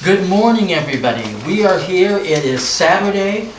Good morning, everybody. We are here. It is Saturday,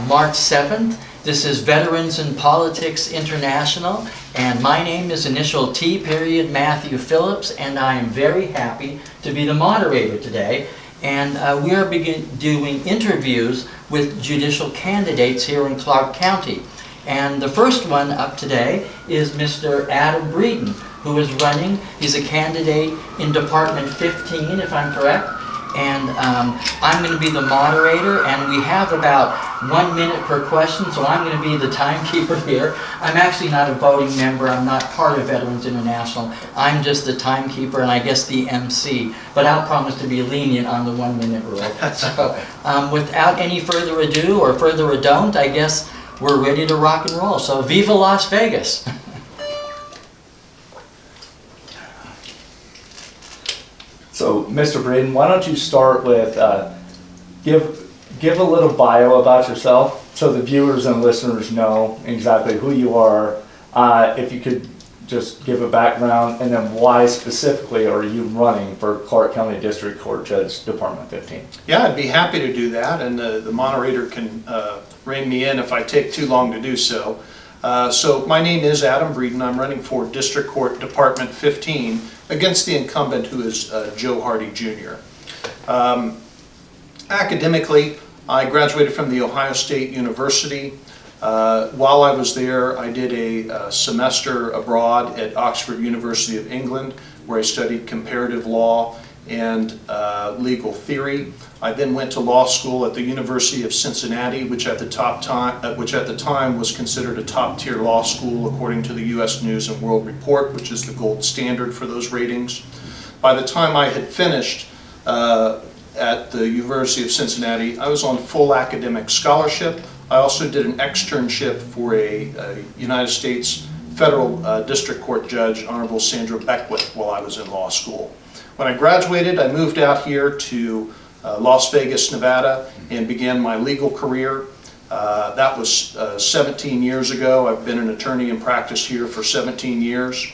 March 7th. This is Veterans in Politics International, and my name is initial T period Matthew Phillips, and I am very happy to be the moderator today. And we are doing interviews with judicial candidates here in Clark County. And the first one up today is Mr. Adam Breeden, who is running. He's a candidate in Department 15, if I'm correct. And I'm going to be the moderator, and we have about 1 minute per question, so I'm going to be the timekeeper here. I'm actually not a voting member. I'm not part of Veterans International. I'm just the timekeeper and I guess the MC. But I'll promise to be lenient on the 1 minute rule. So without any further ado or further ado, I guess we're ready to rock and roll. So viva Las Vegas! So, Mr. Breeden, why don't you start with give a little bio about yourself so the viewers and listeners know exactly who you are. If you could just give a background, and then why specifically are you running for Clark County District Court Judge, Department 15? Yeah, I'd be happy to do that, and the moderator can rein me in if I take too long to do so. So my name is Adam Breeden. I'm running for District Court Department 15 against the incumbent, who is Joe Hardy Jr. Academically, I graduated from the Ohio State University. While I was there, I did a semester abroad at Oxford University of England, where I studied comparative law and legal theory. I then went to law school at the University of Cincinnati, which at the time was considered a top-tier law school according to the U.S. News and World Report, which is the gold standard for those ratings. By the time I had finished at the University of Cincinnati, I was on full academic scholarship. I also did an externship for a United States Federal District Court Judge, Honorable Sandra Beckwith, while I was in law school. When I graduated, I moved out here to Las Vegas, Nevada, and began my legal career. That was 17 years ago. I've been an attorney in practice here for 17 years.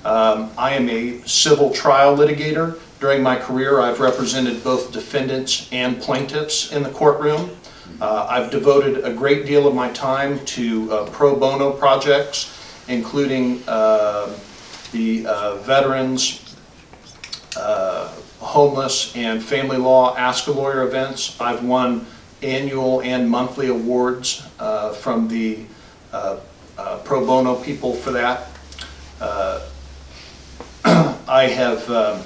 I am a civil trial litigator. During my career, I've represented both defendants and plaintiffs in the courtroom. I've devoted a great deal of my time to pro bono projects, including the veterans, homeless and family law Ask a Lawyer events. I've won annual and monthly awards from the pro bono people for that. I have,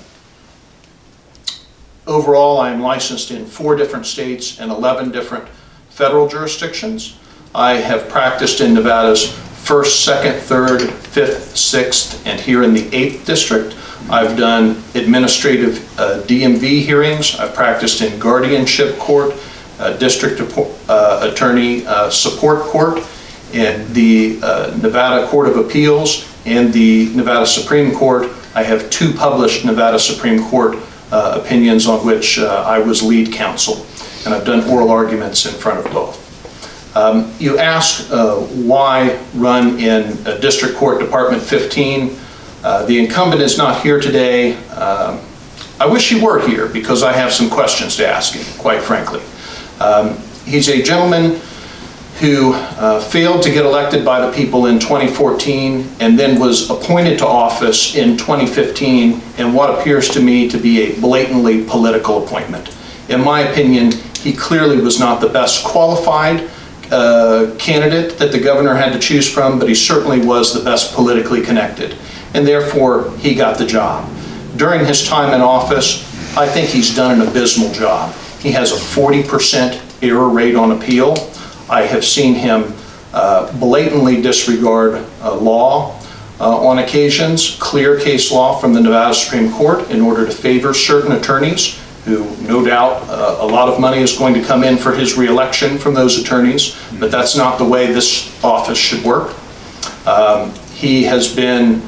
overall, I am licensed in 4 different states and 11 different federal jurisdictions. I have practiced in Nevada's 1st, 2nd, 3rd, 5th, 6th, and here in the 8th District. I've done administrative DMV hearings. I've practiced in guardianship court, district attorney support court, in the Nevada Court of Appeals, and the Nevada Supreme Court. I have 2 published Nevada Supreme Court opinions on which I was lead counsel, and I've done oral arguments in front of both. You ask why run in District Court Department 15. The incumbent is not here today. I wish he were here because I have some questions to ask him, quite frankly. He's a gentleman who failed to get elected by the people in 2014 and then was appointed to office in 2015 in what appears to me to be a blatantly political appointment. In my opinion, he clearly was not the best qualified candidate that the governor had to choose from, but he certainly was the best politically connected, and therefore he got the job. During his time in office, I think he's done an abysmal job. He has a 40% error rate on appeal. I have seen him blatantly disregard law on occasions, clear case law from the Nevada Supreme Court in order to favor certain attorneys who, no doubt, a lot of money is going to come in for his reelection from those attorneys, but that's not the way this office should work. He has been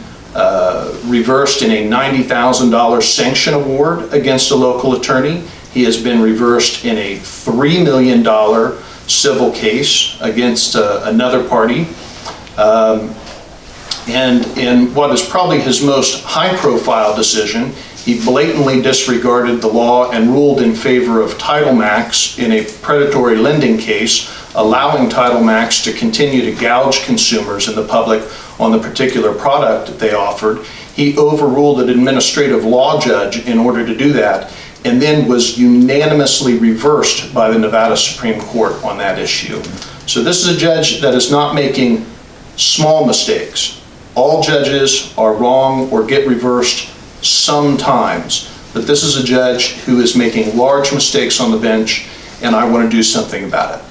reversed in a $90,000 sanction award against a local attorney. He has been reversed in a $3 million civil case against another party. And in what is probably his most high-profile decision, he blatantly disregarded the law and ruled in favor of Title Max in a predatory lending case, allowing Title Max to continue to gouge consumers and the public on the particular product that they offered. He overruled an administrative law judge in order to do that, and then was unanimously reversed by the Nevada Supreme Court on that issue. So this is a judge that is not making small mistakes. All judges are wrong or get reversed sometimes, but this is a judge who is making large mistakes on the bench, and I want to do something about it.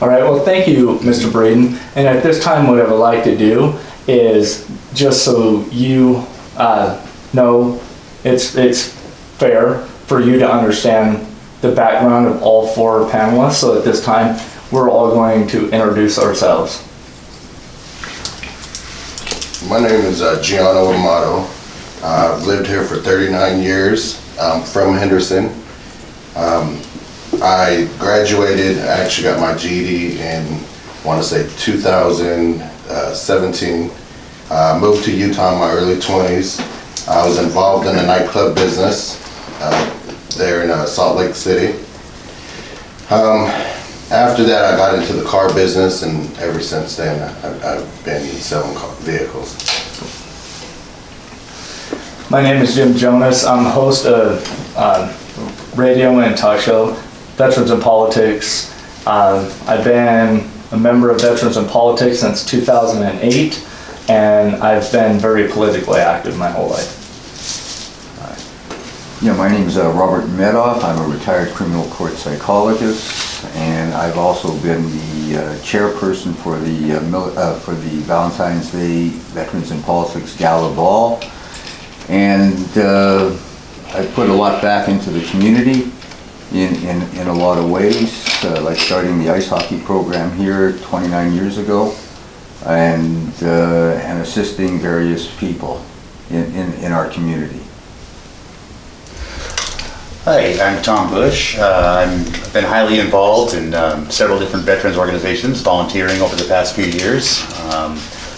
All right, well, thank you, Mr. Breeden. And at this time, what I would like to do is, just so you know, it's fair for you to understand the background of all four panelists. So at this time, we're all going to introduce ourselves. My name is Gianno Amato. I've lived here for 39 years. I'm from Henderson. I graduated, I actually got my GED in, I want to say 2017. Moved to Utah in my early 20s. I was involved in the nightclub business there in Salt Lake City. After that, I got into the car business, and ever since then, I've been selling vehicles. My name is Jim Jonas. I'm the host of radio and talk show, Veterans in Politics. I've been a member of Veterans in Politics since 2008, and I've been very politically active my whole life. Yeah, my name is Robert Medoff. I'm a retired criminal court psychologist, and I've also been the chairperson for the Valentine's Day Veterans in Politics Gala Ball. And I put a lot back into the community in a lot of ways, like starting the ice hockey program here 29 years ago, and assisting various people in our community. Hi, I'm Tom Bush. I've been highly involved in several different veterans organizations, volunteering over the past few years.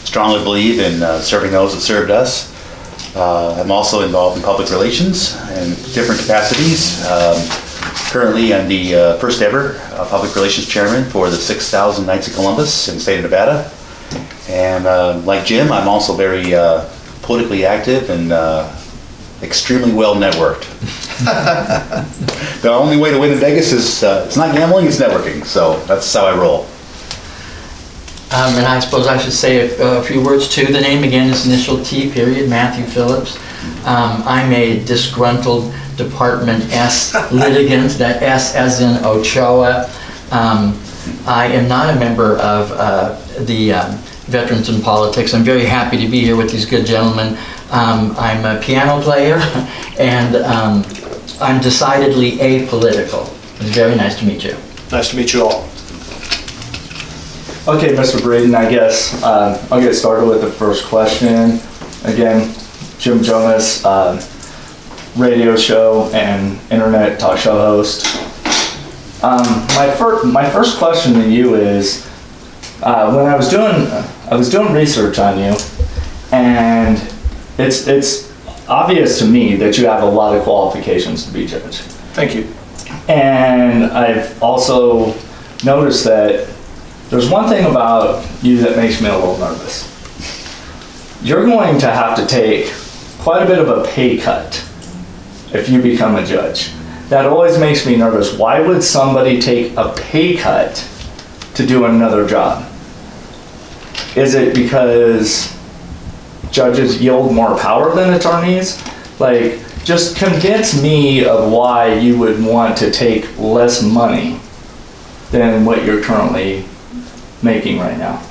Strongly believe in serving those that served us. I'm also involved in public relations in different capacities. Currently, I'm the first ever public relations chairman for the 6,000 Knights of Columbus in the state of Nevada. And like Jim, I'm also very politically active and extremely well networked. The only way to win in Vegas is it's not gambling, it's networking. So that's how I roll. And I suppose I should say a few words too. The name again is initial T period, Matthew Phillips. I'm a disgruntled Department S litigant, that S as in Ochoa. I am not a member of the Veterans in Politics. I'm very happy to be here with these good gentlemen. I'm a piano player, and I'm decidedly apolitical. It's very nice to meet you. Nice to meet you all. Okay, Mr. Breeden, I guess I'll get started with the first question. Again, Jim Jonas, radio show and internet talk show host. My first question to you is, when I was doing research on you, and it's obvious to me that you have a lot of qualifications to be judge. Thank you. And I've also noticed that there's one thing about you that makes me a little nervous. You're going to have to take quite a bit of a pay cut if you become a judge. That always makes me nervous. Why would somebody take a pay cut to do another job? Is it because judges yield more power than attorneys? Like, just convince me of why you would want to take less money than what you're currently making right now.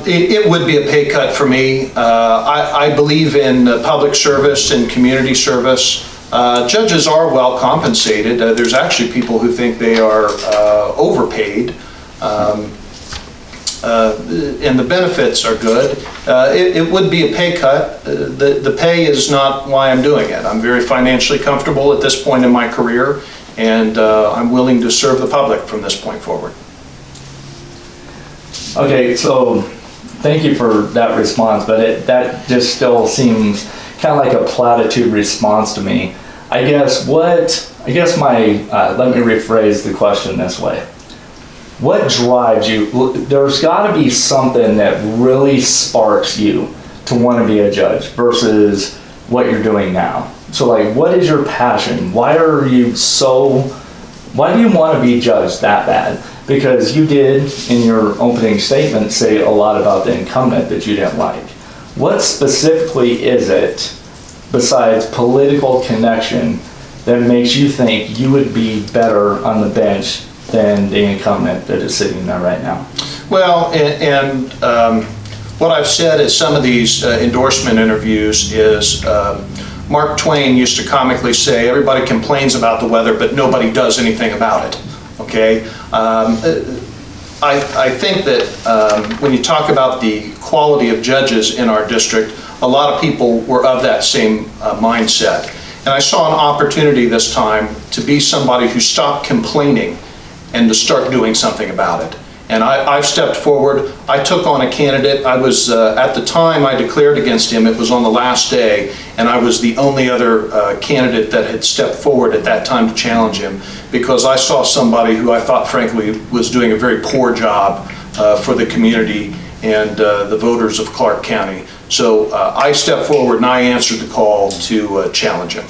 It would be a pay cut for me. I believe in public service and community service. Judges are well compensated. There's actually people who think they are overpaid. And the benefits are good. It would be a pay cut. The pay is not why I'm doing it. I'm very financially comfortable at this point in my career, and I'm willing to serve the public from this point forward. Okay, so thank you for that response, but that just still seems kind of like a platitude response to me. Let me rephrase the question this way. What drives you? There's got to be something that really sparks you to want to be a judge versus what you're doing now. So like, what is your passion? Why do you want to be judged that bad? Because you did, in your opening statement, say a lot about the incumbent that you didn't like. What specifically is it, besides political connection, that makes you think you would be better on the bench than the incumbent that is sitting there right now? Well, and what I've said at some of these endorsement interviews is Mark Twain used to comically say, everybody complains about the weather, but nobody does anything about it, okay? I think that when you talk about the quality of judges in our district, a lot of people were of that same mindset. And I saw an opportunity this time to be somebody who stopped complaining and to start doing something about it. And I've stepped forward. I took on a candidate. I was, at the time I declared against him, it was on the last day, and I was the only other candidate that had stepped forward at that time to challenge him, because I saw somebody who I thought frankly was doing a very poor job for the community and the voters of Clark County. So I stepped forward and I answered the call to challenge him.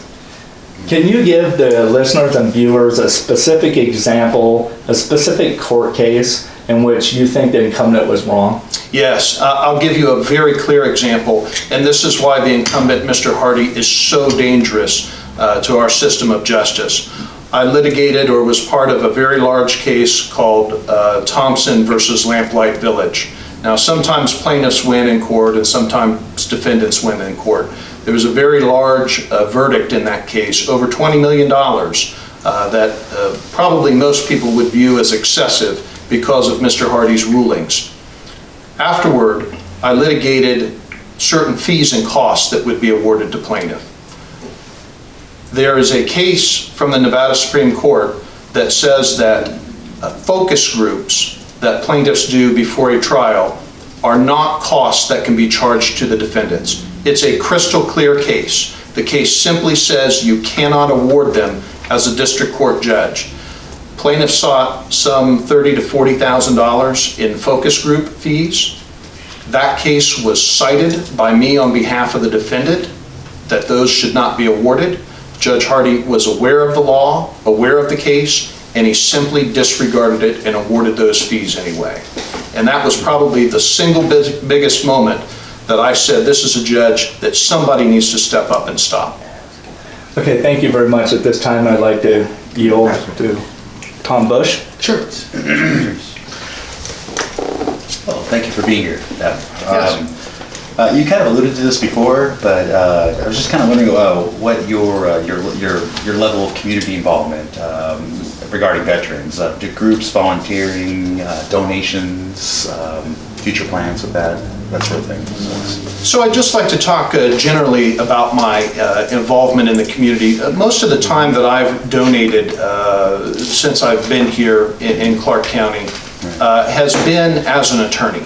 Can you give the listeners and viewers a specific example, a specific court case in which you think the incumbent was wrong? Yes, I'll give you a very clear example, and this is why the incumbent, Mr. Hardy, is so dangerous to our system of justice. I litigated or was part of a very large case called Thompson versus Lamplight Village. Now, sometimes plaintiffs win in court and sometimes defendants win in court. There was a very large verdict in that case, over $20 million, that probably most people would view as excessive because of Mr. Hardy's rulings. Afterward, I litigated certain fees and costs that would be awarded to plaintiff. There is a case from the Nevada Supreme Court that says that focus groups that plaintiffs do before a trial are not costs that can be charged to the defendants. It's a crystal clear case. The case simply says you cannot award them as a district court judge. Plaintiffs sought some $30,000 to $40,000 in focus group fees. That case was cited by me on behalf of the defendant that those should not be awarded. Judge Hardy was aware of the law, aware of the case, and he simply disregarded it and awarded those fees anyway. And that was probably the single biggest moment that I said, this is a judge that somebody needs to step up and stop. Okay, thank you very much. At this time, I'd like to yield to Tom Bush. Sure. Well, thank you for being here, Adam. Yes. You kind of alluded to this before, but I was just kind of wondering what your level of community involvement regarding veterans, do groups, volunteering, donations, future plans with that sort of thing. So I'd just like to talk generally about my involvement in the community. Most of the time that I've donated since I've been here in Clark County has been as an attorney.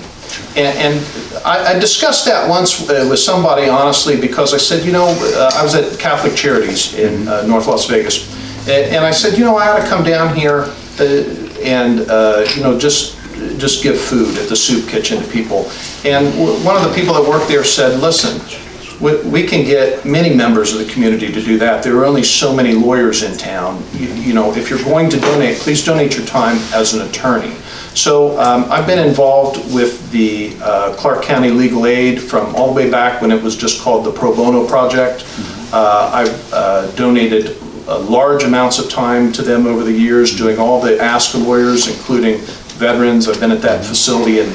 And I discussed that once with somebody, honestly, because I said, you know, I was at Catholic Charities in North Las Vegas, and I said, you know, I ought to come down here and, you know, just give food at the soup kitchen to people. And one of the people that worked there said, listen, we can get many members of the community to do that. There are only so many lawyers in town. You know, if you're going to donate, please donate your time as an attorney. So I've been involved with the Clark County Legal Aid from all the way back when it was just called the Pro Bono Project. I've donated large amounts of time to them over the years, doing all the Ask a Lawyers, including veterans. I've been at that facility in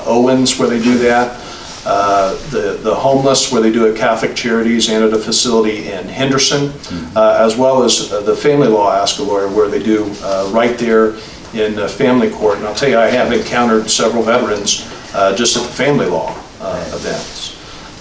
Owens where they do that. The homeless where they do it at Catholic Charities, and at a facility in Henderson, as well as the family law Ask a Lawyer where they do right there in family court. And I'll tell you, I have encountered several veterans just at the family law events.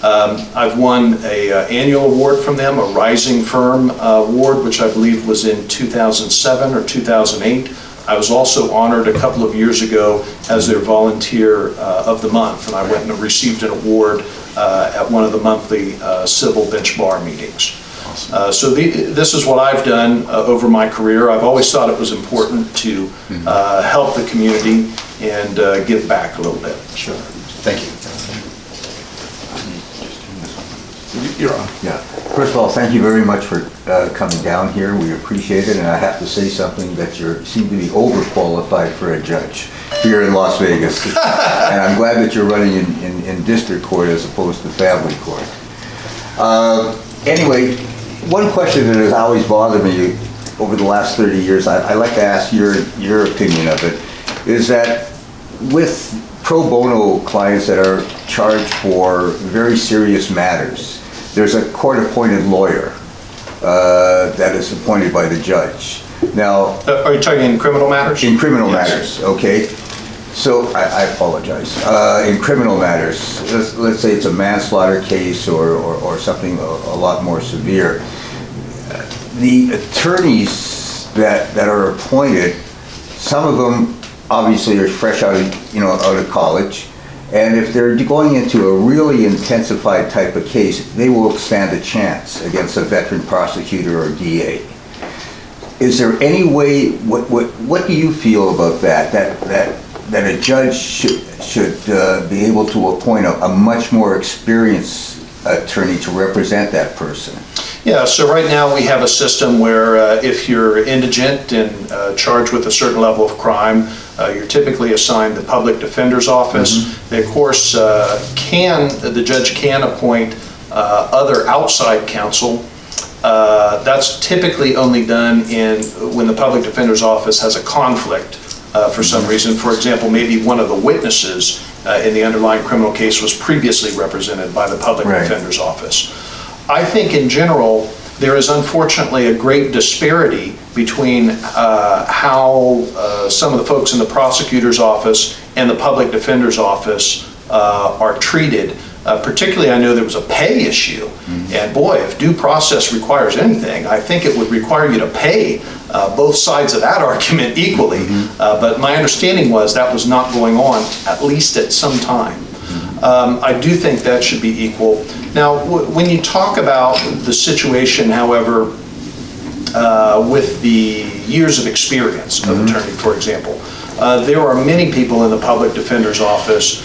I've won an annual award from them, a Rising Firm award, which I believe was in 2007 or 2008. I was also honored a couple of years ago as their Volunteer of the Month, and I went and received an award at one of the monthly civil bench bar meetings. So this is what I've done over my career. I've always thought it was important to help the community and give back a little bit. Sure. Thank you. You're on. Yeah. First of all, thank you very much for coming down here. We appreciate it, and I have to say something that you seem to be overqualified for a judge here in Las Vegas. And I'm glad that you're running in district court as opposed to family court. Anyway, one question that has always bothered me over the last 30 years, I'd like to ask your opinion of it, is that with pro bono clients that are charged for very serious matters, there's a court-appointed lawyer that is appointed by the judge. Now, Are you talking in criminal matters? in criminal Yes. matters, okay? So, I apologize. In criminal matters, let's say it's a manslaughter case or something a lot more severe. The attorneys that are appointed, some of them obviously are fresh out of college, and if they're going into a really intensified type of case, they will stand a chance against a veteran prosecutor or DA. Is there any way? What do you feel about that? That a judge should be able to appoint a much more experienced attorney to represent that person? Yeah, so right now we have a system where if you're indigent and charged with a certain level of crime, you're typically assigned the public defender's office. They, of course, the judge can appoint other outside counsel. That's typically only done when the public defender's office has a conflict for some reason. For example, maybe one of the witnesses in the underlying criminal case was previously represented by the public defender's office. I think in general, there is unfortunately a great disparity between how some of the folks in the prosecutor's office and the public defender's office are treated. Particularly, I know there was a pay issue, and boy, if due process requires anything, I think it would require you to pay both sides of that argument equally. But my understanding was that was not going on, at least at some time. I do think that should be equal. Now, when you talk about the situation, however, with the years of experience of attorney, for example, there are many people in the public defender's office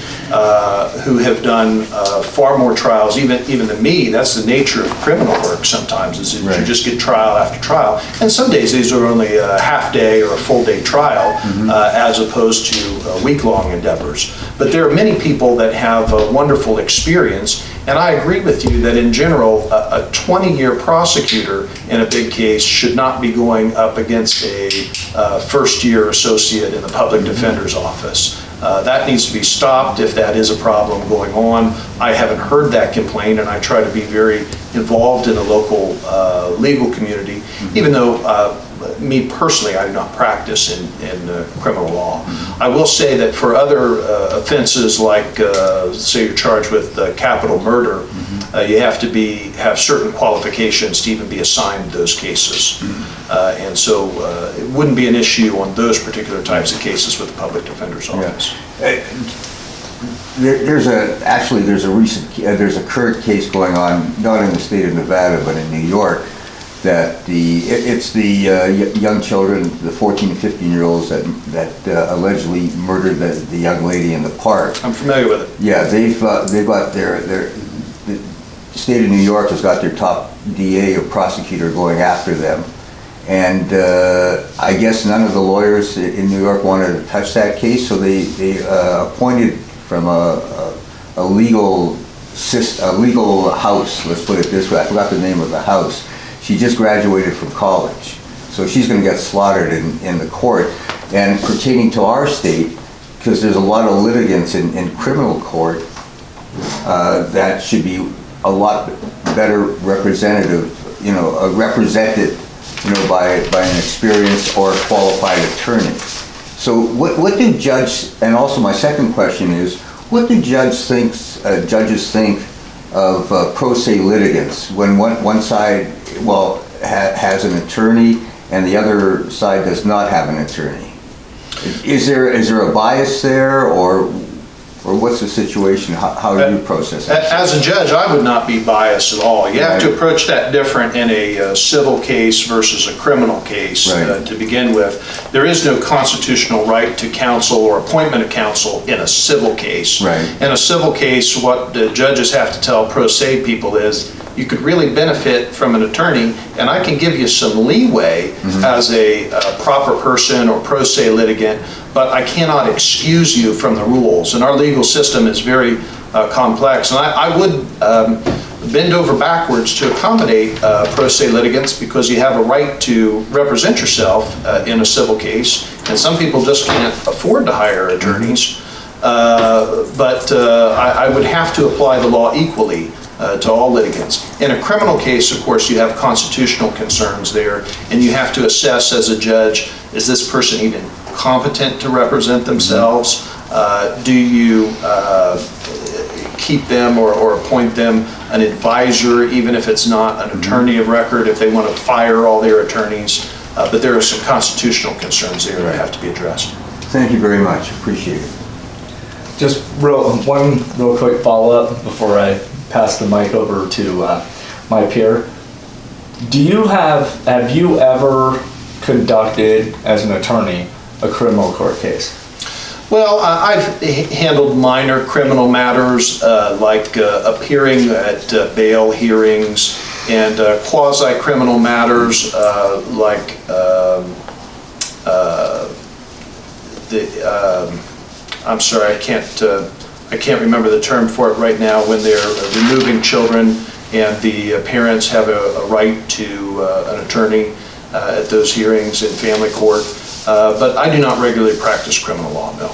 who have done far more trials, even than me. That's the nature of criminal work sometimes, is that you just get trial after trial. And some days these are only a half day or a full day trial as opposed to week-long endeavors. But there are many people that have a wonderful experience, and I agree with you that in general, a 20-year prosecutor in a big case should not be going up against a first-year associate in the public defender's office. That needs to be stopped if that is a problem going on. I haven't heard that complaint, and I try to be very involved in the local legal community, even though me personally, I do not practice in criminal law. I will say that for other offenses, like say you're charged with capital murder, you have to have certain qualifications to even be assigned those cases. And so it wouldn't be an issue on those particular types of cases with the public defender's office. There's a current case going on, not in the state of Nevada, but in New York, that it's the young children, the 14 and 15-year-olds that allegedly murdered the young lady in the park. I'm familiar with it. Yeah, they've got the state of New York has got their top DA or prosecutor going after them. And I guess none of the lawyers in New York wanted to touch that case, so they appointed from a legal house, let's put it this way, I forgot the name of the house. She just graduated from college, so she's going to get slaughtered in the court. And pertaining to our state, because there's a lot of litigants in criminal court that should be a lot better represented by an experienced or qualified attorney. So what do judges, and also my second question is, what do judges think of pro se litigants when one side, has an attorney and the other side does not have an attorney? Is there a bias there, or what's the situation? How do you process it? As a judge, I would not be biased at all. You have to approach that different in a civil case versus a criminal case to begin with. There is no constitutional right to counsel or appointment of counsel in a civil case. Right. In a civil case, what the judges have to tell pro se people is, you could really benefit from an attorney, and I can give you some leeway as a proper person or pro se litigant, but I cannot excuse you from the rules. And our legal system is very complex. And I would bend over backwards to accommodate pro se litigants, because you have a right to represent yourself in a civil case. And some people just can't afford to hire attorneys. But I would have to apply the law equally to all litigants. In a criminal case, of course, you have constitutional concerns there, and you have to assess as a judge, is this person even competent to represent themselves? Do you keep them or appoint them an advisor, even if it's not an attorney of record, if they want to fire all their attorneys? But there are some constitutional concerns there that have to be addressed. Thank you very much. Appreciate it. Just one real quick follow-up before I pass the mic over to my peer. Have you ever conducted, as an attorney, a criminal court case? Well, I've handled minor criminal matters like appearing at bail hearings, and quasi-criminal matters like I'm sorry, I can't remember the term for it right now, when they're removing children and the parents have a right to an attorney at those hearings in family court. But I do not regularly practice criminal law, no.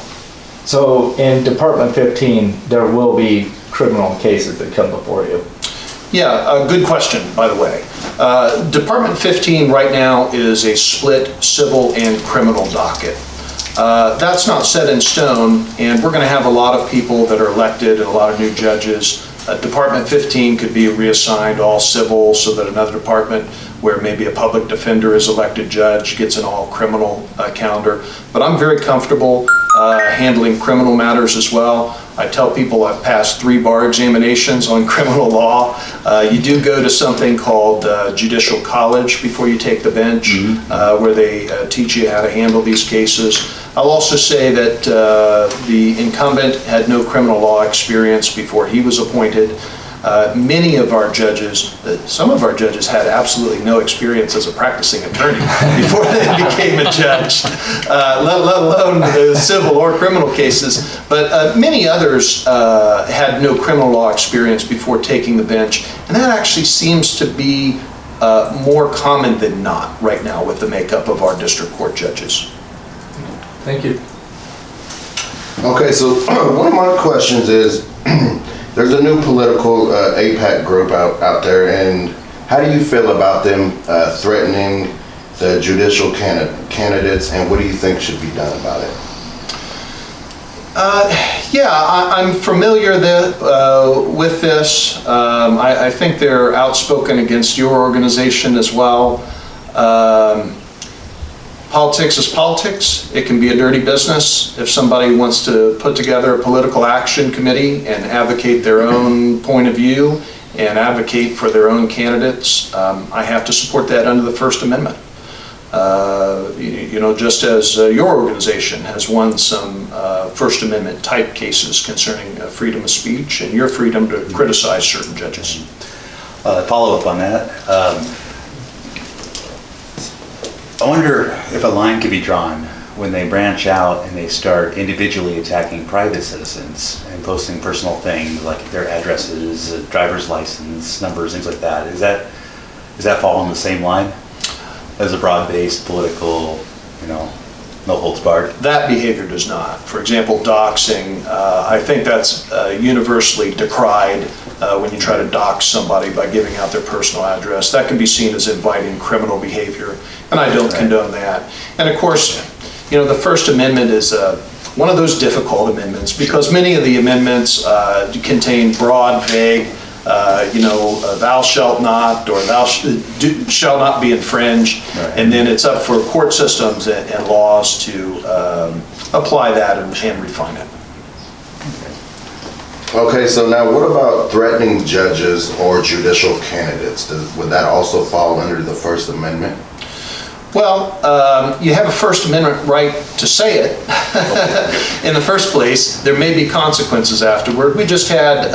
So in Department 15, there will be criminal cases that come before you? Yeah, a good question, by the way. Department 15 right now is a split civil and criminal docket. That's not set in stone, and we're going to have a lot of people that are elected and a lot of new judges. Department 15 could be reassigned all civil, so that another department where maybe a public defender is elected judge gets an all criminal calendar. But I'm very comfortable handling criminal matters as well. I tell people I've passed 3 bar examinations on criminal law. You do go to something called Judicial College before you take the bench, where they teach you how to handle these cases. I'll also say that the incumbent had no criminal law experience before he was appointed. Many of our judges, some of our judges had absolutely no experience as a practicing attorney before they became a judge, let alone civil or criminal cases. But many others had no criminal law experience before taking the bench, and that actually seems to be more common than not right now with the makeup of our district court judges. Thank you. Okay, so one of my questions is, there's a new political APAC group out there, and how do you feel about them threatening the judicial candidates, and what do you think should be done about it? Yeah, I'm familiar with this. I think they're outspoken against your organization as well. Politics is politics. It can be a dirty business. If somebody wants to put together a political action committee and advocate their own point of view and advocate for their own candidates, I have to support that under the First Amendment. You know, just as your organization has won some First Amendment type cases concerning freedom of speech and your freedom to criticize certain judges. Follow up on that. I wonder if a line could be drawn when they branch out and they start individually attacking private citizens and posting personal things like their addresses, driver's license numbers, things like that. Does that fall on the same line as a broad-based political, no holds barred? That behavior does not. For example, doxing, I think that's universally decried when you try to dox somebody by giving out their personal address. That can be seen as inviting criminal behavior, and I don't condone that. And of course, the First Amendment is one of those difficult amendments because many of the amendments contain broad, vague thou shalt not, or shall not be infringed. Right. And then it's up for court systems and laws to apply that and refine it. Okay, so now what about threatening judges or judicial candidates? Would that also fall under the First Amendment? Well, you have a First Amendment right to say it in the first place. There may be consequences afterward. We just had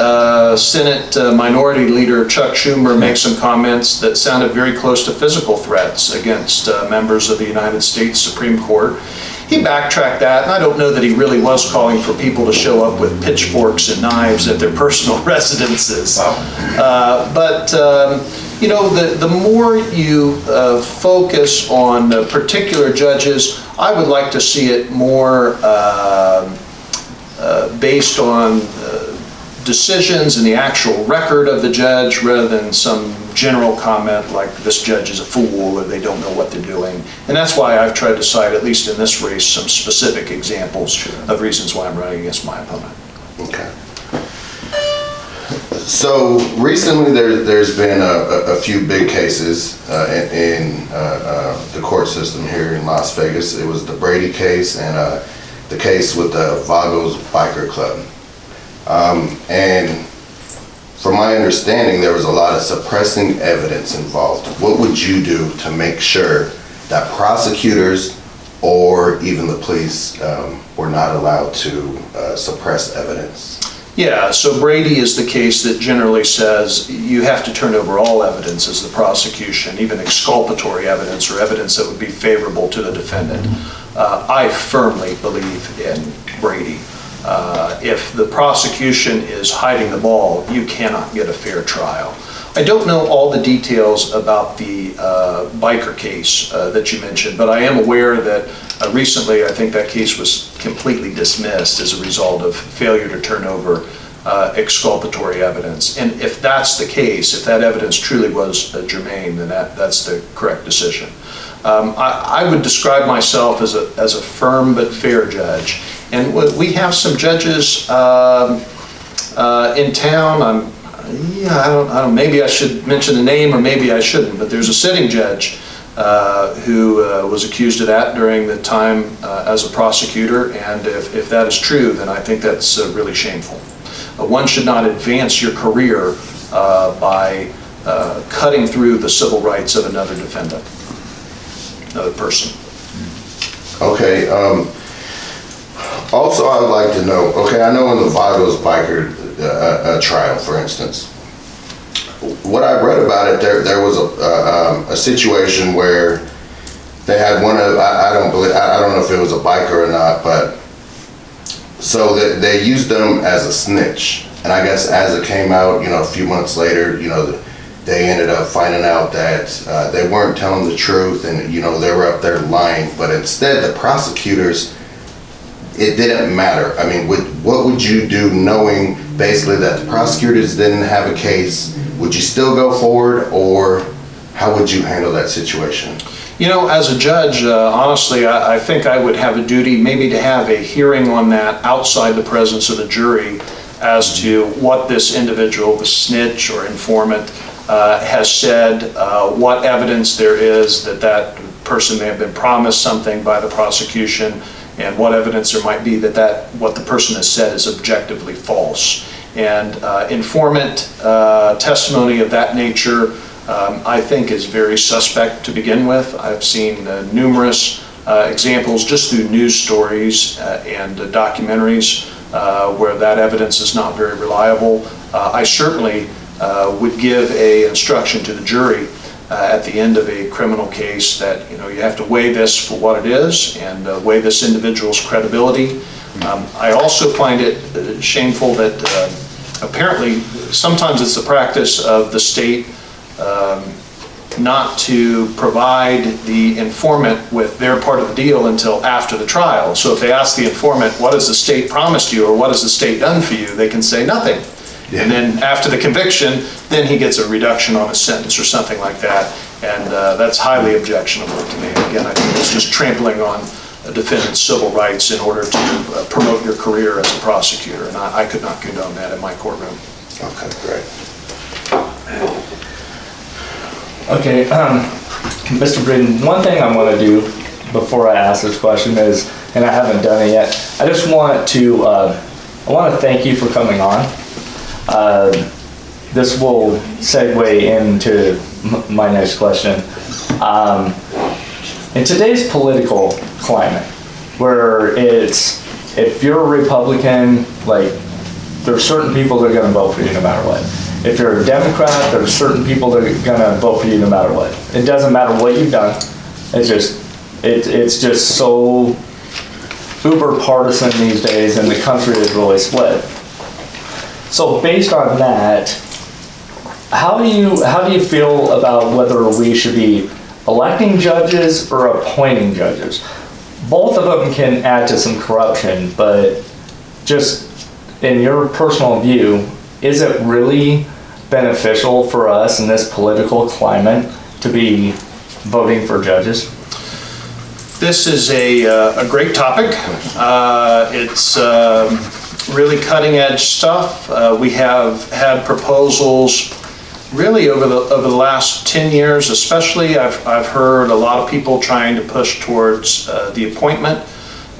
Senate Minority Leader Chuck Schumer make some comments that sounded very close to physical threats against members of the United States Supreme Court. He backtracked that, and I don't know that he really was calling for people to show up with pitchforks and knives at their personal residences. The more you focus on particular judges, I would like to see it more based on decisions and the actual record of the judge rather than some general comment like this judge is a fool or they don't know what they're doing. And that's why I've tried to cite, at least in this race, some specific examples of reasons why I'm running against my opponent. Okay. So recently there's been a few big cases in the court system here in Las Vegas. It was the Breeden case and the case with the Vagos Biker Club. And from my understanding, there was a lot of suppressing evidence involved. What would you do to make sure that prosecutors or even the police were not allowed to suppress evidence? Yeah, so Brady is the case that generally says you have to turn over all evidence as the prosecution, even exculpatory evidence or evidence that would be favorable to the defendant. I firmly believe in Brady. If the prosecution is hiding the ball, you cannot get a fair trial. I don't know all the details about the biker case that you mentioned, but I am aware that recently I think that case was completely dismissed as a result of failure to turn over exculpatory evidence. And if that's the case, if that evidence truly was germane, then that's the correct decision. I would describe myself as a firm but fair judge. And we have some judges in town. I don't. Maybe I should mention the name, or maybe I shouldn't. But there's a sitting judge who was accused of that during the time as a prosecutor. And if that is true, then I think that's really shameful. One should not advance your career by cutting through the civil rights of another defendant, another person. Okay. Also, I would like to know, okay, I know in the Vagos Biker trial, for instance, what I read about it, there was a situation where they had one of, I don't know if it was a biker or not, but so they used them as a snitch. And I guess as it came out, a few months later, they ended up finding out that they weren't telling the truth and, they were up there lying. But instead, the prosecutors, it didn't matter. I mean, what would you do knowing basically that the prosecutors didn't have a case? Would you still go forward, or how would you handle that situation? As a judge, honestly, I think I would have a duty maybe to have a hearing on that outside the presence of the jury as to what this individual, the snitch or informant, has said, what evidence there is that person may have been promised something by the prosecution, and what evidence there might be that what the person has said is objectively false. And informant testimony of that nature, I think, is very suspect to begin with. I've seen numerous examples just through news stories and documentaries where that evidence is not very reliable. I certainly would give an instruction to the jury at the end of a criminal case that you have to weigh this for what it is and weigh this individual's credibility. I also find it shameful that apparently sometimes it's the practice of the state not to provide the informant with their part of the deal until after the trial. So if they ask the informant, what has the state promised you, or what has the state done for you, they can say nothing. Yeah. And then after the conviction, then he gets a reduction on his sentence or something like that. And that's highly objectionable to me. Again, I think it's just trampling on a defendant's civil rights in order to promote your career as a prosecutor. And I could not condone that in my courtroom. Okay, great. Okay, Mr. Breeden, one thing I want to do before I ask this question is, and I haven't done it yet, I just want to, I want to thank you for coming on. This will segue into my next question. In today's political climate, where it's, if you're a Republican, like, there's certain people that are going to vote for you no matter what. If you're a Democrat, there's certain people that are going to vote for you no matter what. It doesn't matter what you've done. It's just so uber partisan these days, and the country is really split. So based on that, how do you feel about whether we should be electing judges or appointing judges? Both of them can add to some corruption, but just in your personal view, is it really beneficial for us in this political climate to be voting for judges? This is a great topic. It's really cutting edge stuff. We have had proposals really over the last 10 years, especially. I've heard a lot of people trying to push towards the appointment.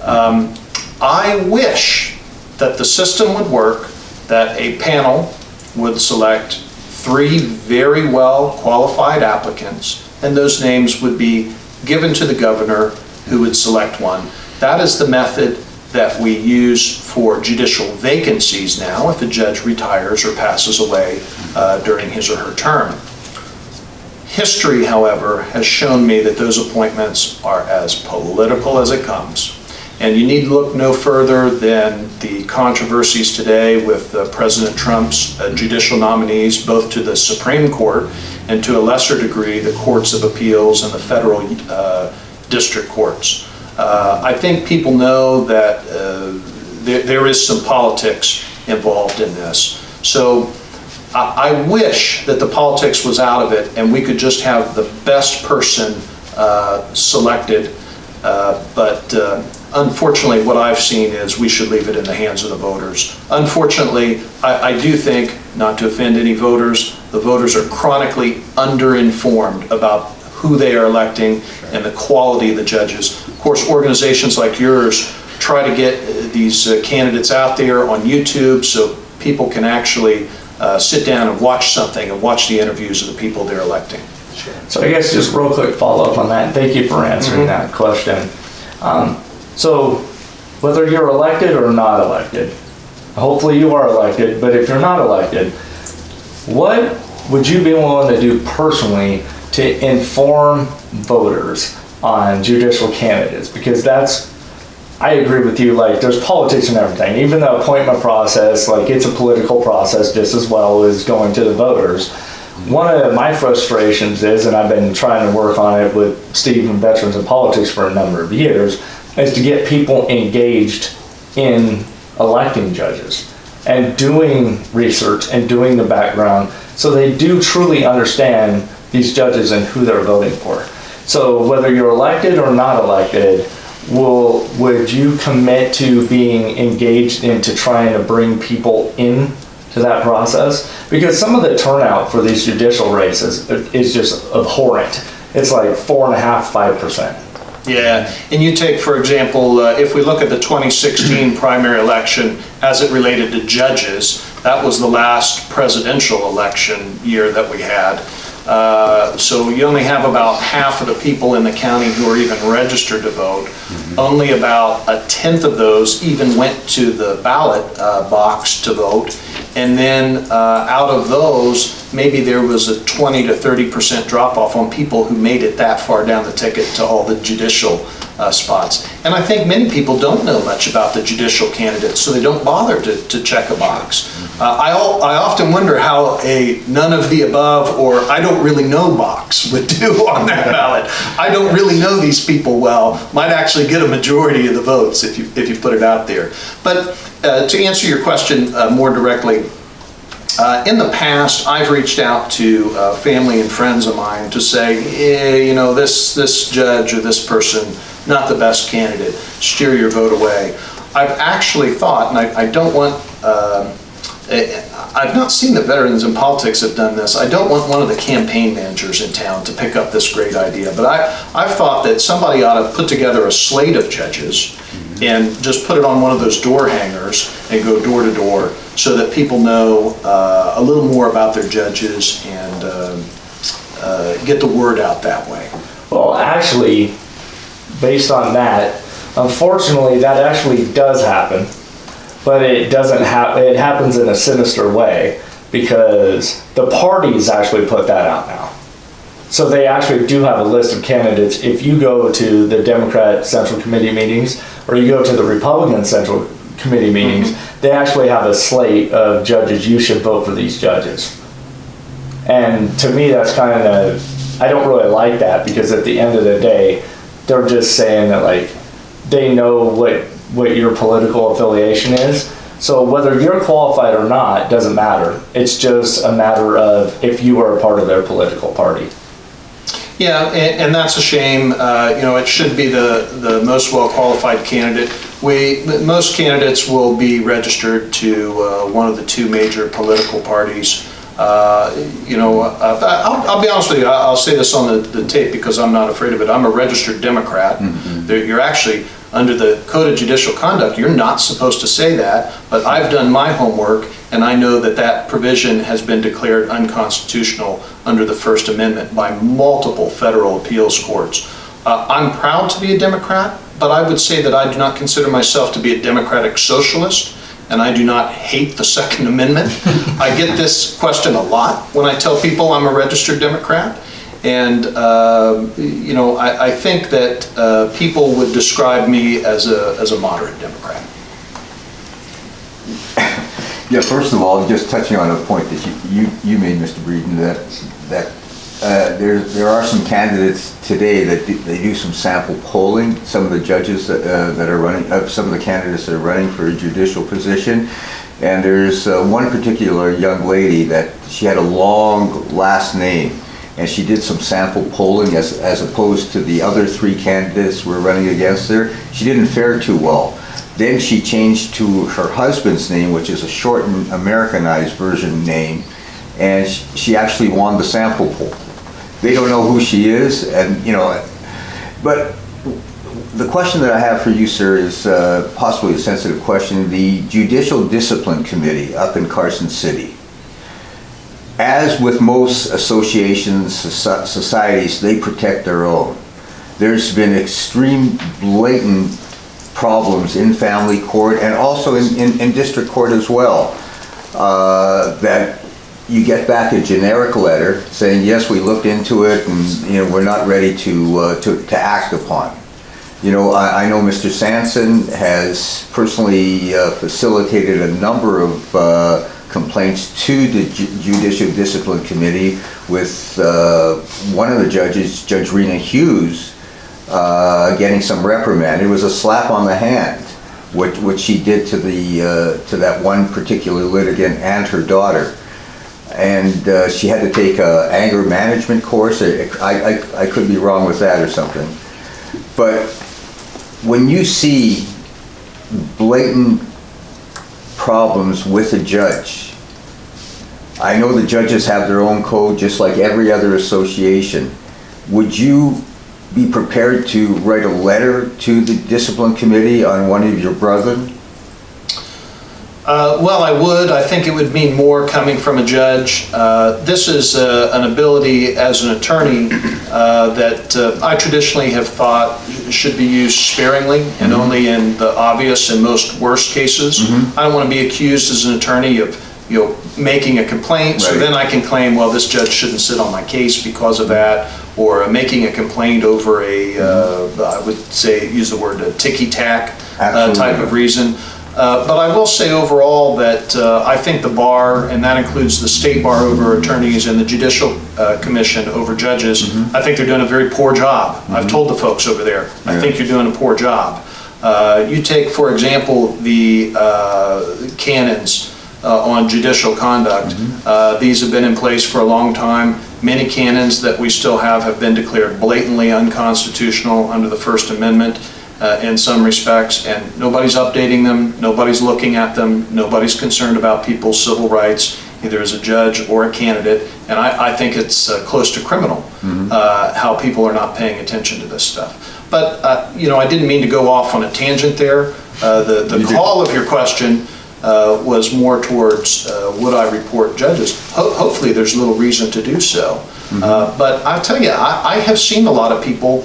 I wish that the system would work, that a panel would select 3 very well qualified applicants, and those names would be given to the governor, who would select one. That is the method that we use for judicial vacancies now, if a judge retires or passes away during his or her term. History, however, has shown me that those appointments are as political as it comes. And you need look no further than the controversies today with President Trump's judicial nominees, both to the Supreme Court and to a lesser degree the courts of appeals and the federal district courts. I think people know that there is some politics involved in this. So I wish that the politics was out of it and we could just have the best person selected, but unfortunately what I've seen is we should leave it in the hands of the voters. Unfortunately, I do think, not to offend any voters, the voters are chronically underinformed about who they are electing and the quality of the judges. Of course, organizations like yours try to get these candidates out there on YouTube so people can actually sit down and watch something and watch the interviews of the people they're electing. Sure. So I guess just real quick follow-up on that. Thank you for answering that question. So whether you're elected or not elected, hopefully you are elected, but if you're not elected, what would you be willing to do personally to inform voters on judicial candidates? Because I agree with you, like, there's politics and everything. Even the appointment process, like, it's a political process just as well as going to the voters. One of my frustrations is, and I've been trying to work on it with Steve and Veterans in Politics for a number of years, is to get people engaged in electing judges and doing research and doing the background so they do truly understand these judges and who they're voting for. So whether you're elected or not elected, would you commit to being engaged into trying to bring people in to that process? Because some of the turnout for these judicial races is just abhorrent. It's like 4.5%, 5%. Yeah, and you take, for example, if we look at the 2016 primary election as it related to judges, that was the last presidential election year that we had. So you only have about half of the people in the county who are even registered to vote. Only about 1/10 of those even went to the ballot box to vote. And then out of those, maybe there was a 20 to 30% drop off on people who made it that far down the ticket to all the judicial spots. And I think many people don't know much about the judicial candidates, so they don't bother to check a box. I often wonder how a none of the above or I don't really know box would do on that ballot. I don't really know these people well. Might actually get a majority of the votes if you put it out there. But to answer your question more directly, in the past, I've reached out to family and friends of mine to say, this judge or this person, not the best candidate, steer your vote away. I've actually thought, and I don't want I've not seen that Veterans in Politics have done this. I don't want one of the campaign managers in town to pick up this great idea, but I've thought that somebody ought to put together a slate of judges and just put it on one of those door hangers and go door to door so that people know a little more about their judges and get the word out that way. Well, actually, based on that, unfortunately, that actually does happen, but it doesn't happen. It happens in a sinister way because the parties actually put that out now. So they actually do have a list of candidates. If you go to the Democrat Central Committee meetings or you go to the Republican Central Committee meetings, they actually have a slate of judges. You should vote for these judges. And to me, that's kind of, I don't really like that because at the end of the day, they're just saying that like they know what your political affiliation is. So whether you're qualified or not doesn't matter. It's just a matter of if you are a part of their political party. Yeah, and that's a shame. It should be the most well-qualified candidate. Most candidates will be registered to one of the two major political parties. I'll be honest with you, I'll say this on the tape because I'm not afraid of it. I'm a registered Democrat. You're actually, under the Code of Judicial Conduct, you're not supposed to say that, but I've done my homework and I know that provision has been declared unconstitutional under the First Amendment by multiple federal appeals courts. I'm proud to be a Democrat, but I would say that I do not consider myself to be a democratic socialist, and I do not hate the Second Amendment. I get this question a lot when I tell people I'm a registered Democrat, and I think that people would describe me as a moderate Democrat. Yeah, first of all, just touching on a point that you made, Mr. Breeden, that there are some candidates today that they do some sample polling. Some of the judges that are running, some of the candidates that are running for a judicial position, and there's one particular young lady that she had a long last name, and she did some sample polling as opposed to the other three candidates who were running against her. She didn't fare too well. Then she changed to her husband's name, which is a shortened Americanized version name, and she actually won the sample poll. They don't know who she is, and but the question that I have for you, sir, is possibly a sensitive question. The Judicial Discipline Committee up in Carson City, as with most associations, societies, they protect their own. There's been extreme blatant problems in family court and also in district court as well, that you get back a generic letter saying, yes, we looked into it and we're not ready to act upon. I know Mr. Sanson has personally facilitated a number of complaints to the Judicial Discipline Committee with one of the judges, Judge Rena Hughes, getting some reprimand. It was a slap on the hand, what she did to that one particular litigant and her daughter. And she had to take an anger management course. I could be wrong with that or something. But when you see blatant problems with a judge, I know the judges have their own code just like every other association. Would you be prepared to write a letter to the discipline committee on one of your brethren? Well, I would. I think it would mean more coming from a judge. This is an ability as an attorney that I traditionally have thought should be used sparingly and only in the obvious and most worst cases. I don't want to be accused as an attorney of making a complaint, so then I can claim, well, this judge shouldn't sit on my case because of that, or making a complaint over I would say, use the word, a ticky-tack type of reason. But I will say overall that I think the bar, and that includes the state bar over attorneys and the Judicial Commission over judges, I think they're doing a very poor job. I've told the folks over there, I think you're doing a poor job. You take, for example, the canons on judicial conduct. These have been in place for a long time. Many canons that we still have been declared blatantly unconstitutional under the First Amendment. in some respects, and nobody's updating them, nobody's looking at them, nobody's concerned about people's civil rights, either as a judge or a candidate, and I think it's close to criminal how people are not paying attention to this stuff. But, I didn't mean to go off on a tangent there. The call of your question was more towards would I report judges. Hopefully there's little reason to do so. But I'll tell you, I have seen a lot of people,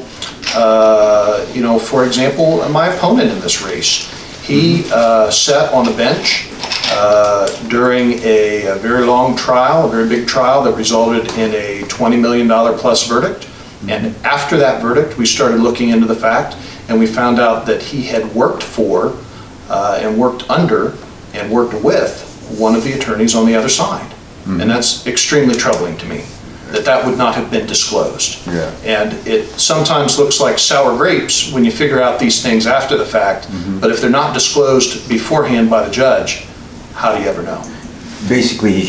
for example, my opponent in this race, he sat on the bench during a very long trial, a very big trial that resulted in a $20 million plus verdict. And after that verdict, we started looking into the fact, and we found out that he had worked for and worked under and worked with one of the attorneys on the other side. And that's extremely troubling to me, that would not have been disclosed. Yeah. And it sometimes looks like sour grapes when you figure out these things after the fact, but if they're not disclosed beforehand by the judge, how do you ever know? Basically,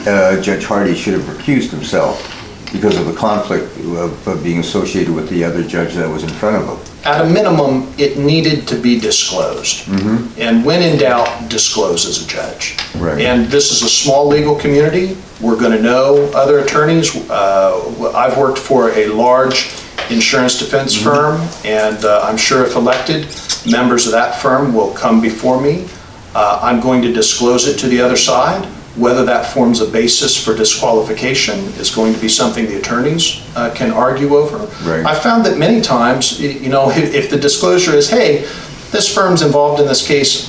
Judge Hardy should have recused himself because of the conflict of being associated with the other judge that was in front of him. At a minimum, it needed to be disclosed. And when in doubt, disclose as a judge. Right. And this is a small legal community. We're going to know other attorneys. I've worked for a large insurance defense firm, and I'm sure if elected, members of that firm will come before me. I'm going to disclose it to the other side. Whether that forms a basis for disqualification is going to be something the attorneys can argue over. Right. I found that many times, if the disclosure is, hey, this firm's involved in this case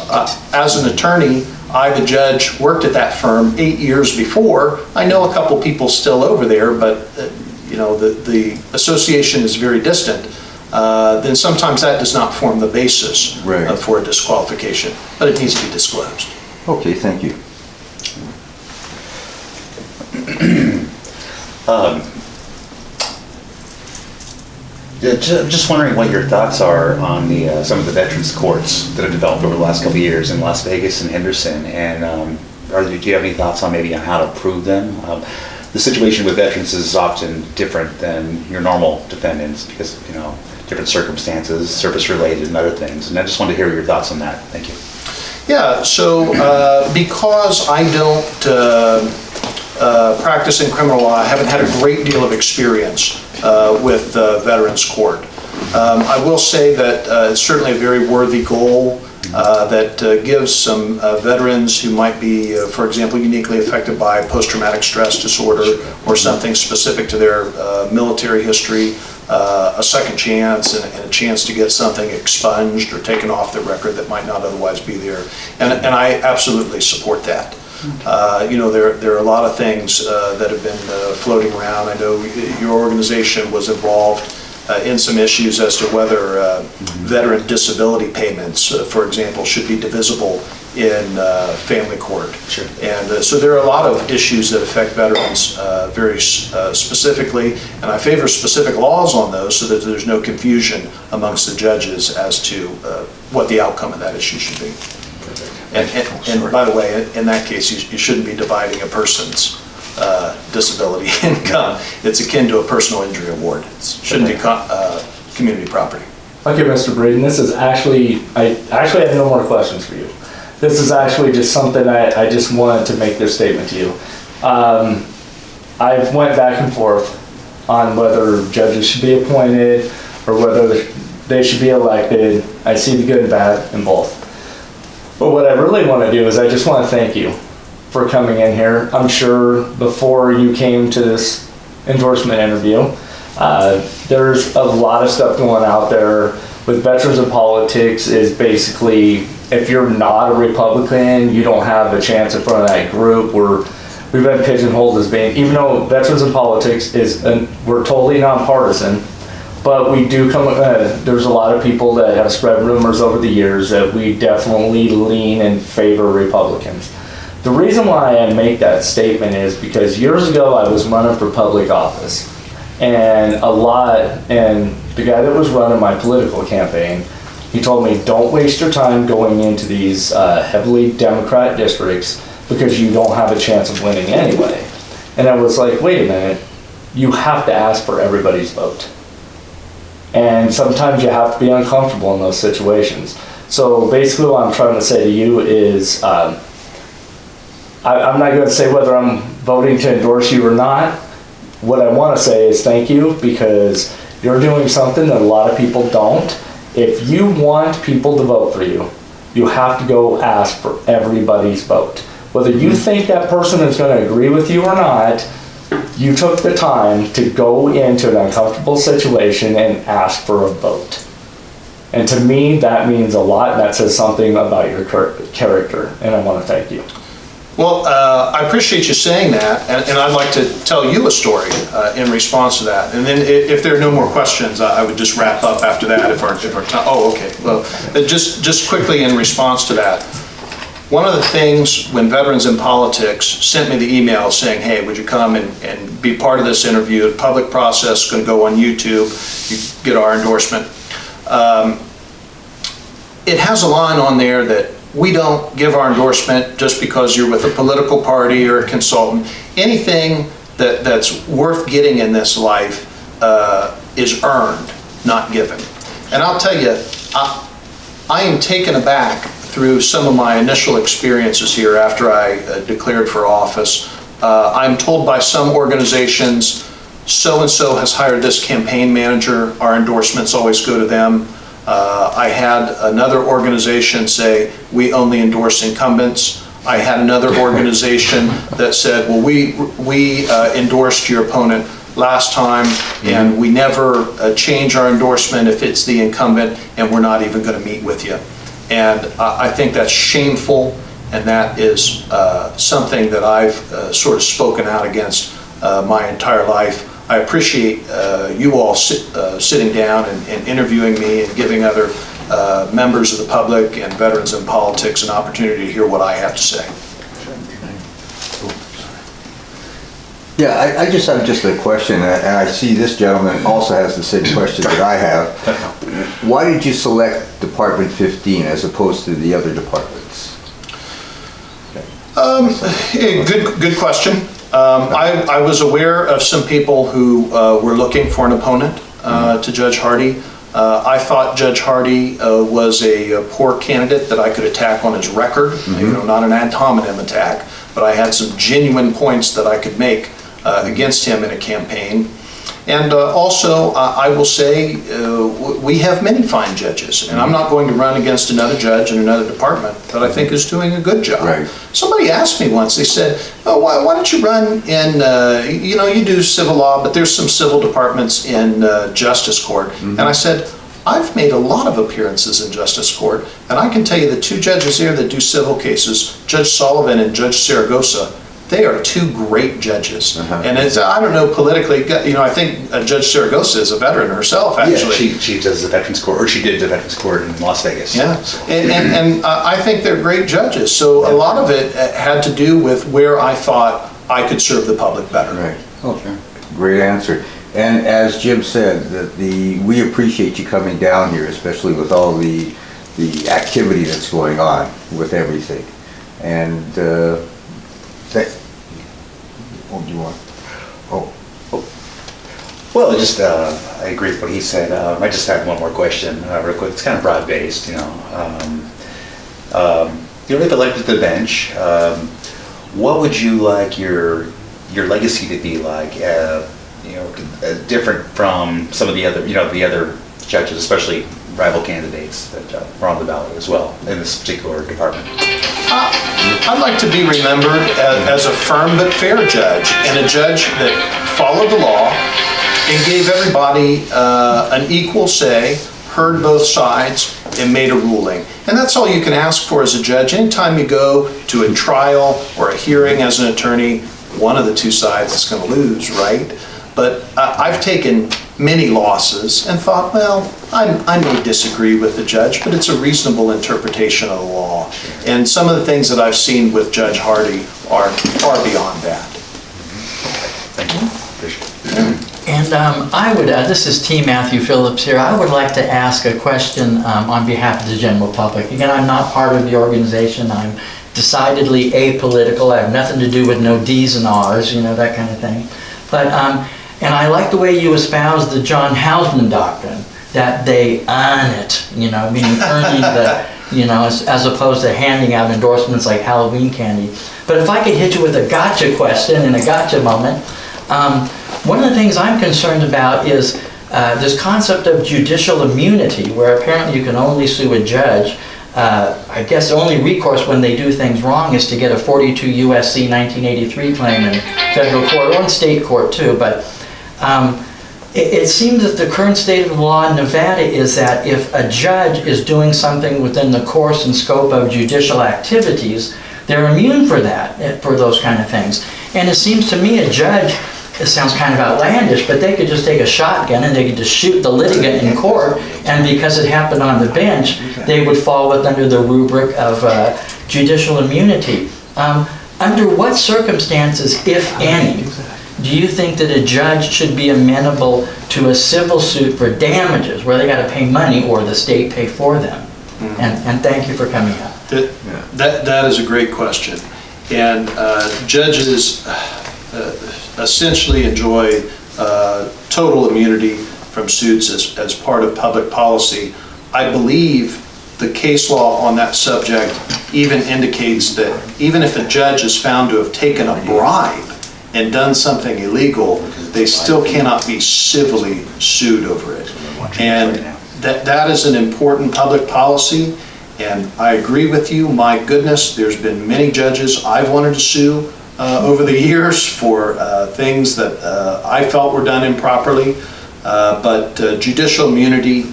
as an attorney, I, the judge, worked at that firm 8 years before. I know a couple people still over there, but the association is very distant. Then sometimes that does not form the basis for a disqualification, but it needs to be disclosed. Okay, thank you. Just wondering what your thoughts are on some of the veterans courts that have developed over the last couple of years in Las Vegas and Henderson, and do you have any thoughts on how to approve them? The situation with veterans is often different than your normal defendants because different circumstances, service-related, and other things. And I just wanted to hear your thoughts on that. Thank you. Yeah. So because I don't practice in criminal law, I haven't had a great deal of experience with Veterans Court. I will say that it's certainly a very worthy goal that gives some veterans who might be, for example, uniquely affected by post-traumatic stress disorder or something specific to their military history, a second chance and a chance to get something expunged or taken off their record that might not otherwise be there. And I absolutely support that. There are a lot of things that have been floating around. I know your organization was involved in some issues as to whether veteran disability payments, for example, should be divisible in family court. Sure. And so there are a lot of issues that affect veterans very specifically, and I favor specific laws on those so that there's no confusion amongst the judges as to what the outcome of that issue should be. And by the way, in that case, you shouldn't be dividing a person's disability income. It's akin to a personal injury award. It shouldn't be community property. Okay, Mr. Breeden, this is I actually have no more questions for you. This is actually just something I just wanted to make this statement to you. I've went back and forth on whether judges should be appointed or whether they should be elected. I see the good and bad in both. But what I really want to do is I just want to thank you for coming in here. I'm sure before you came to this endorsement interview, there's a lot of stuff going out there with veterans in politics is basically, if you're not a Republican, you don't have a chance in front of that group. We've been pigeonholed as being, even though veterans in politics we're totally nonpartisan, but we do there's a lot of people that have spread rumors over the years that we definitely lean in favor of Republicans. The reason why I make that statement is because years ago I was running for public office, and the guy that was running my political campaign, he told me, don't waste your time going into these heavily Democrat districts because you don't have a chance of winning anyway. And I was like, wait a minute, you have to ask for everybody's vote. And sometimes you have to be uncomfortable in those situations. So basically what I'm trying to say to you is, I'm not going to say whether I'm voting to endorse you or not. What I want to say is thank you, because you're doing something that a lot of people don't. If you want people to vote for you, you have to go ask for everybody's vote. Whether you think that person is going to agree with you or not, you took the time to go into an uncomfortable situation and ask for a vote. And to me, that means a lot, and that says something about your character, and I want to thank you. Well, I appreciate you saying that, and I'd like to tell you a story in response to that. And then if there are no more questions, I would just wrap up after that if our time, oh, okay. Well, just quickly in response to that. One of the things when Veterans in Politics sent me the email saying, hey, would you come and be part of this interview, a public process, going to go on YouTube, you get our endorsement. It has a line on there that we don't give our endorsement just because you're with a political party or a consultant. Anything that's worth getting in this life is earned, not given. And I'll tell you, I am taken aback through some of my initial experiences here after I declared for office. I'm told by some organizations, so-and-so has hired this campaign manager, our endorsements always go to them. I had another organization say, we only endorse incumbents. I had another organization that said, well, we endorsed your opponent last time, and we never change our endorsement if it's the incumbent, and we're not even going to meet with you. And I think that's shameful, and that is something that I've sort of spoken out against my entire life. I appreciate you all sitting down and interviewing me and giving other members of the public and Veterans in Politics an opportunity to hear what I have to say. Yeah, I just have just a question, and I see this gentleman also has the same question that I have. Why did you select Department 15 as opposed to the other departments? Good question. I was aware of some people who were looking for an opponent to Judge Hardy. I thought Judge Hardy was a poor candidate that I could attack on his record, you know, not an ad hominem attack, but I had some genuine points that I could make against him in a campaign. And also, I will say, we have many fine judges, and I'm not going to run against another judge in another department that I think is doing a good job. Right. Somebody asked me once, they said, oh, why don't you run in, you know, you do civil law, but there's some civil departments in justice court. And I said, I've made a lot of appearances in justice court, and I can tell you the two judges here that do civil cases, Judge Sullivan and Judge Saragosa, they are two great judges. And it's, I don't know, politically, you know, I think Judge Saragosa is a veteran herself, actually. Yeah, she does the Veterans Court, or she did the Veterans Court in Las Vegas. Yeah, and I think they're great judges. So a lot of it had to do with where I thought I could serve the public better. Right. Okay. Great answer. And as Jim said, we appreciate you coming down here, especially with all the activity that's going on with everything. And what do you want? Well, just I agree with what he said. I just have one more question, real quick. It's kind of broad-based, you know. You're elected to the bench. What would you like your legacy to be like? You know, different from some of the other, you know, the other judges, especially rival candidates that are on the ballot as well in this particular department. I'd like to be remembered as a firm but fair judge, and a judge that followed the law and gave everybody an equal say, heard both sides, and made a ruling. And that's all you can ask for as a judge. Anytime you go to a trial or a hearing as an attorney, one of the two sides is going to lose, right? But I've taken many losses and thought, well, I may disagree with the judge, but it's a reasonable interpretation of the law. And some of the things that I've seen with Judge Hardy are far beyond that. Thank you. Appreciate it. And I would, this is T. Matthew Phillips here, I would like to ask a question on behalf of the general public. Again, I'm not part of the organization. I'm decidedly apolitical. I have nothing to do with no D's and R's, you know, that kind of thing. But, and I like the way you espouse the John Hausman doctrine, that they earn it, meaning earning the, as opposed to handing out endorsements like Halloween candy. But if I could hit you with a gotcha question and a gotcha moment, one of the things I'm concerned about is this concept of judicial immunity, where apparently you can only sue a judge. I guess the only recourse when they do things wrong is to get a 42 U.S.C. 1983 claim in federal court or in state court too. But it seems that the current state of the law in Nevada is that if a judge is doing something within the course and scope of judicial activities, they're immune for that, for those kind of things. And it seems to me a judge, it sounds kind of outlandish, but they could just take a shotgun and they could just shoot the litigant in court, and because it happened on the bench, they would fall under the rubric of judicial immunity. Under what circumstances, if any, do you think that a judge should be amenable to a civil suit for damages, where they got to pay money or the state pay for them? And thank you for coming up. That is a great question. And judges essentially enjoy total immunity from suits as part of public policy. I believe the case law on that subject even indicates that even if a judge is found to have taken a bribe and done something illegal, they still cannot be civilly sued over it. And that is an important public policy. And I agree with you. My goodness, there's been many judges I've wanted to sue over the years for things that I felt were done improperly. But judicial immunity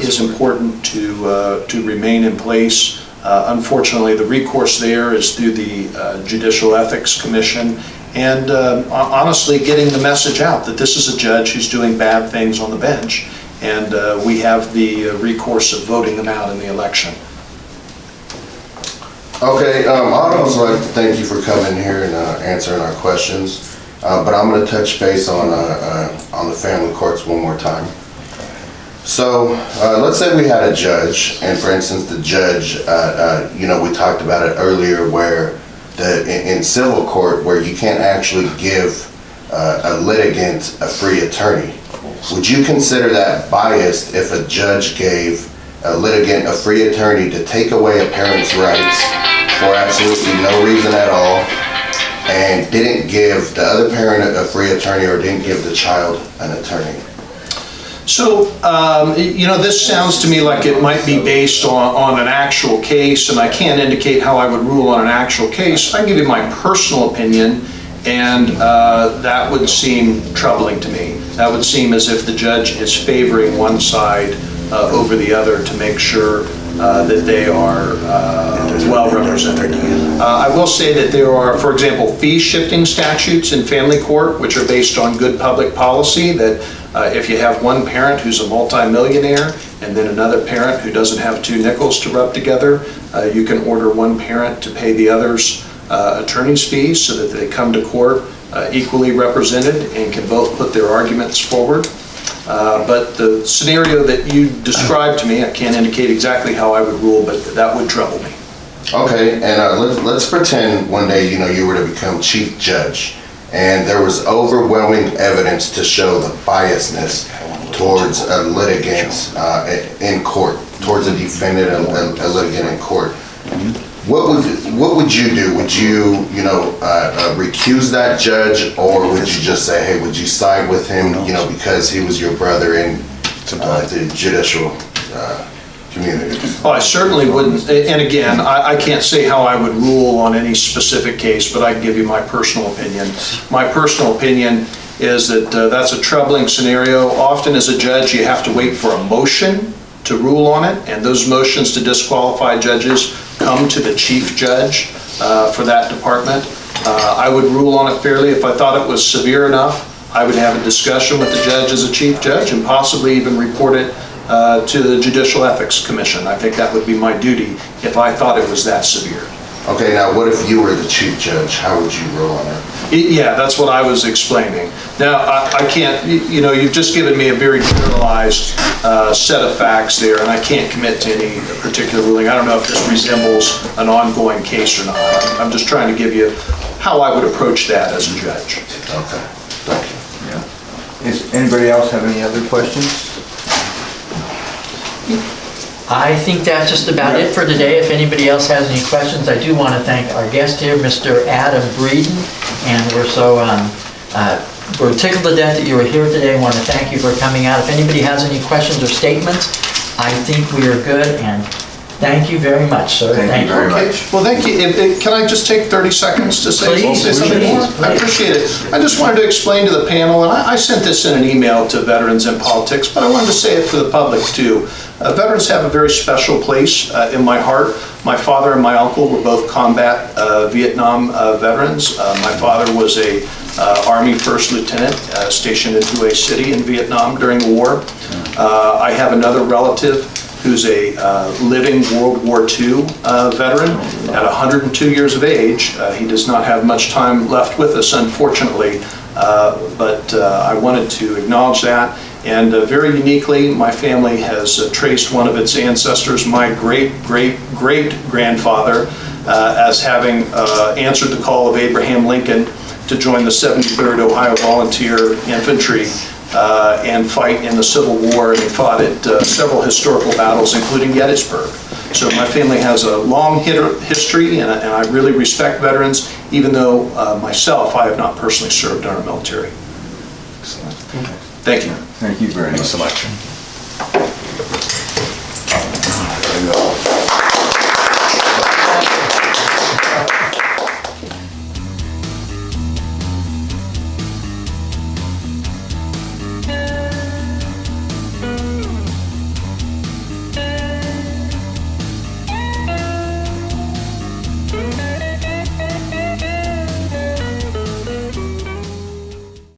is important to remain in place. Unfortunately, the recourse there is through the Judicial Ethics Commission, and honestly getting the message out that this is a judge who's doing bad things on the bench, and we have the recourse of voting them out in the election. Okay, I'd also like to thank you for coming here and answering our questions. But I'm going to touch base on the family courts one more time. So let's say we had a judge, and for instance, the judge, we talked about it earlier, where in civil court, where you can't actually give a litigant a free attorney. Would you consider that biased if a judge gave a litigant a free attorney to take away a parent's rights for absolutely no reason at all, and didn't give the other parent a free attorney, or didn't give the child an attorney? So, this sounds to me like it might be based on an actual case, and I can't indicate how I would rule on an actual case. I can give you my personal opinion, and that would seem troubling to me. That would seem as if the judge is favoring one side over the other to make sure that they are well represented. I will say that there are, for example, fee shifting statutes in family court, which are based on good public policy, that if you have one parent who's a multimillionaire and then another parent who doesn't have two nickels to rub together, you can order one parent to pay the other's attorney's fees so that they come to court equally represented and can both put their arguments forward. But the scenario that you described to me, I can't indicate exactly how I would rule, but that would trouble me. Okay, and let's pretend one day you were to become chief judge, and there was overwhelming evidence to show the biasness towards a litigant in court, towards a defendant, a litigant in court. What would you do? Would you recuse that judge, or would you just say, hey, would you side with him, because he was your brother in the judicial community? Oh, I certainly wouldn't. And again, I can't say how I would rule on any specific case, but I can give you my personal opinion. My personal opinion is that that's a troubling scenario. Often as a judge, you have to wait for a motion to rule on it, and those motions to disqualify judges come to the chief judge for that department. I would rule on it fairly. If I thought it was severe enough, I would have a discussion with the judge as a chief judge and possibly even report it to the Judicial Ethics Commission. I think that would be my duty if I thought it was that severe. Okay, now what if you were the chief judge? How would you rule on it? Yeah, that's what I was explaining. Now, I can't, you've just given me a very generalized set of facts there, and I can't commit to any particular ruling. I don't know if this resembles an ongoing case or not. I'm just trying to give you how I would approach that as a judge. Okay, thank you. Does anybody else have any other questions? I think that's just about it for today. If anybody else has any questions, I do want to thank our guest here, Mr. Adam Breeden, and we're so we're tickled to death that you were here today. I want to thank you for coming out. If anybody has any questions or statements, I think we are good, and thank you very much, sir. Thank you very Okay, much. well, thank you. Can I just take 30 seconds to say Please, something more? please. I appreciate it. I just wanted to explain to the panel, and I sent this in an email to Veterans in Politics, but I wanted to say it for the public too. Veterans have a very special place in my heart. My father and my uncle were both combat Vietnam veterans. My father was a Army First Lieutenant stationed in Hue City in Vietnam during the war. I have another relative who's a living World War II veteran at 102 years of age. He does not have much time left with us, unfortunately, but I wanted to acknowledge that. And very uniquely, my family has traced one of its ancestors, my great-great-great-grandfather, as having answered the call of Abraham Lincoln to join the 73rd Ohio Volunteer Infantry and fight in the Civil War, and he fought at several historical battles, including Gettysburg. So my family has a long history, and I really respect veterans, even though myself, I have not personally served in our military. Thank you. Thank you very much. Thanks so much. There you go.